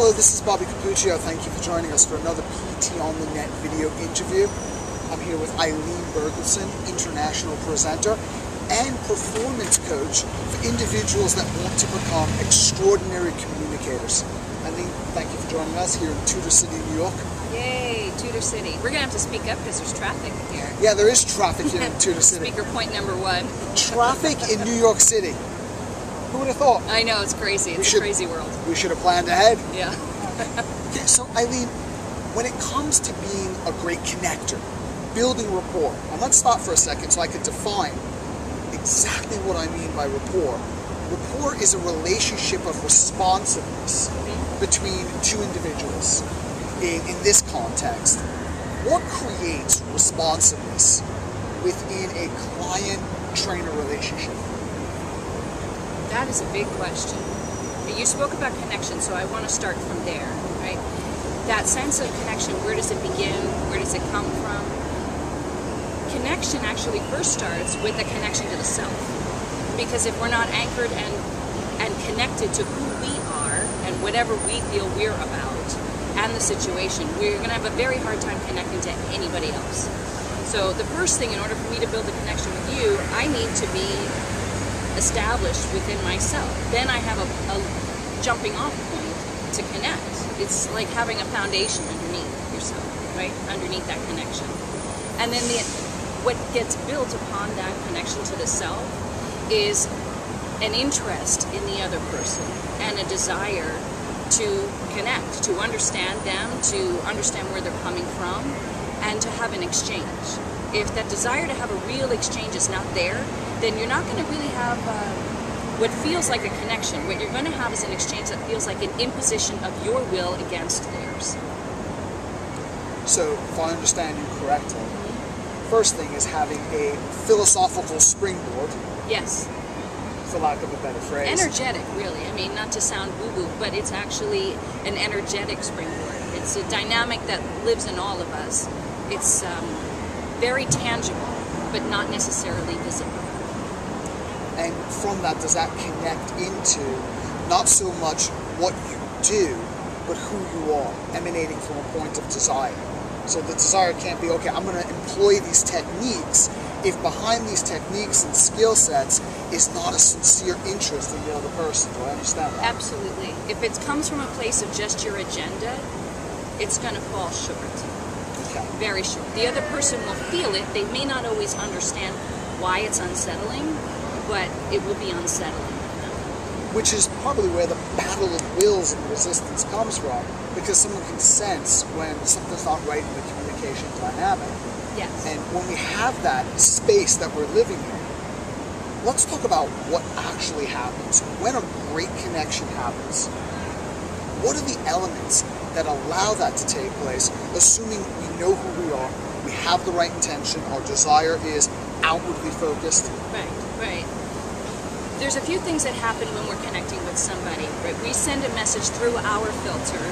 Hello, this is Bobby Capuccio. Thank you for joining us for another PT on the Net video interview. I'm here with Ilene Bergelson, international presenter and performance coach for individuals that want to become extraordinary communicators. Ilene, thank you for joining us here in Tudor City, New York. Yay, Tudor City. We're going to have to speak up because there's traffic here. Yeah, there is traffic here in Tudor City. Speaker point number one. Traffic in New York City. Who would have thought? I know, it's crazy. It's a crazy world. We should have planned ahead. Yeah. Okay, so Ilene, when it comes to being a great connector, building rapport, and let's stop for a second so I can define exactly what I mean by rapport. Rapport is a relationship of responsiveness between two individuals. In this context, what creates responsiveness within a client-trainer relationship? That is a big question. You spoke about connection, so I want to start from there, right? That sense of connection, where does it begin? Where does it come from? Connection actually first starts with a connection to the self. Because if we're not anchored and connected to who we are and whatever we feel we're about and the situation, we're going to have a very hard time connecting to anybody else. So the first thing, in order for me to build a connection with you, I need to be established within myself. Then I have a jumping off point to connect. It's like having a foundation underneath yourself, right? Underneath that connection. And then what gets built upon that connection to the self is an interest in the other person and a desire to connect, to understand them, to understand where they're coming from, and to have an exchange. If that desire to have a real exchange is not there, then you're not going to really have what feels like a connection. What you're going to have is an exchange that feels like an imposition of your will against theirs. So, if I understand you correctly, first thing is having a philosophical springboard. Yes. For lack of a better phrase. Energetic, really. I mean, not to sound woo-woo, but it's actually an energetic springboard. It's a dynamic that lives in all of us. It's very tangible, but not necessarily visible. And from that, does that connect into not so much what you do, but who you are, emanating from a point of desire? So the desire can't be, okay, I'm going to employ these techniques if behind these techniques and skill sets is not a sincere interest in the other person. Do I understand that? Absolutely. If it comes from a place of just your agenda, it's going to fall short. Okay. Very short. The other person will feel it. They may not always understand why it's unsettling, but it will be unsettling. Which is probably where the battle of wills and resistance comes from, because someone can sense when something's not right in the communication dynamic. Yes. And when we have that space that we're living in, let's talk about what actually happens when a great connection happens. What are the elements that allow that to take place, assuming we know who we are, we have the right intention, our desire is outwardly focused? Right. There's a few things that happen when we're connecting with somebody. Right? We send a message through our filter,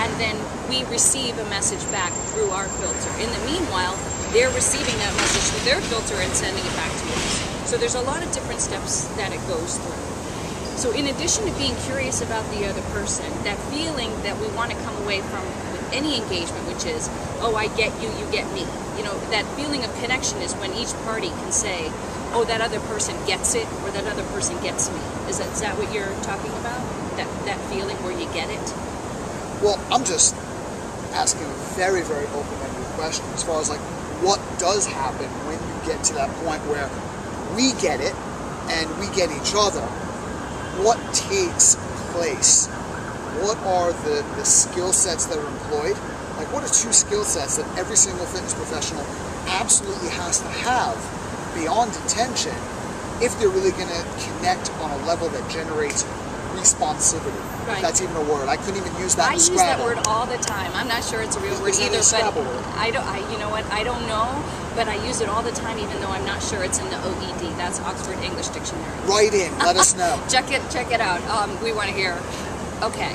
and then we receive a message back through our filter. In the meanwhile, they're receiving that message through their filter and sending it back to us. So there's a lot of different steps that it goes through. So in addition to being curious about the other person, that feeling that we want to come away from with any engagement, which is, oh, I get you, you get me. You know, that feeling of connection is when each party can say, oh, that other person gets it, or that other person gets me. Is that what you're talking about? That feeling where you get it? Well, I'm just asking a very, very open-ended question as far as like what does happen when you get to that point where we get it and we get each other. What takes place? What are the skill sets that are employed? Like, what are two skill sets that every single fitness professional absolutely has to have beyond intention if they're really going to connect on a level that generates responsivity? Right. If that's even a word. I couldn't even use that in Scrabble. I use that word all the time. I'm not sure it's a real word either, but you know what? I don't know, but I use it all the time, even though I'm not sure it's in the OED. That's Oxford English Dictionary. Write in. Let us know. Check it out. We want to hear. Okay.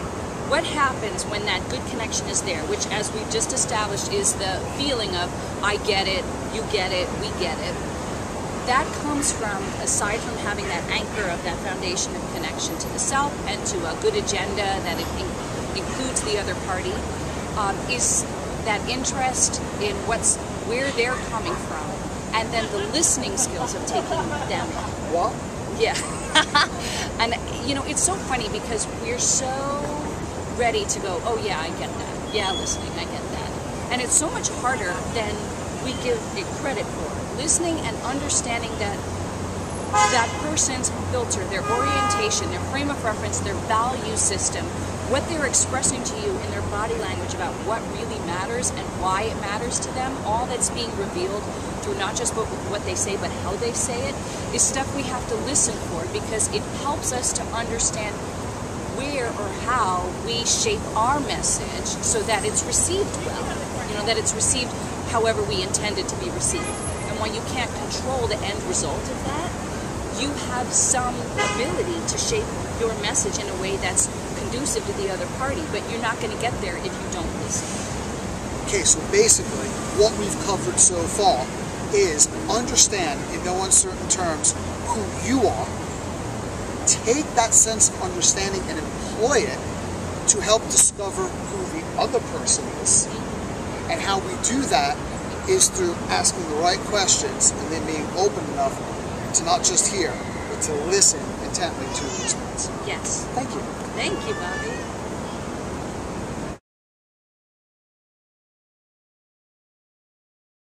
What happens when that good connection is there, which, as we've just established, is the feeling of I get it, you get it, we get it. That comes from, aside from having that anchor of that foundation of connection to the self and to a good agenda that it includes the other party, is that interest in where they're coming from, and then the listening skills of taking them in. What? Yeah. And, you know, it's so funny because we're so ready to go, oh yeah, I get that. Yeah, listening, I get that. And it's so much harder than we give it credit for. Listening and understanding that person's filter, their orientation, their frame of reference, their value system, what they're expressing to you in their body language about what really matters and why it matters to them, all that's being revealed through not just what they say, but how they say it, is stuff we have to listen for, because it helps us to understand where or how we shape our message so that it's received well, you know, that it's received however we intend it to be received. And while you can't control the end result of that, you have some ability to shape your message in a way that's conducive to the other party, but you're not going to get there if you don't listen. Okay, so basically, what we've covered so far is understand, in no uncertain terms, who you are. Take that sense of understanding and employ it to help discover who the other person is. And how we do that is through asking the right questions and then being open enough to not just hear, but to listen intently to the response. Yes. Thank you. Thank you, Bobby.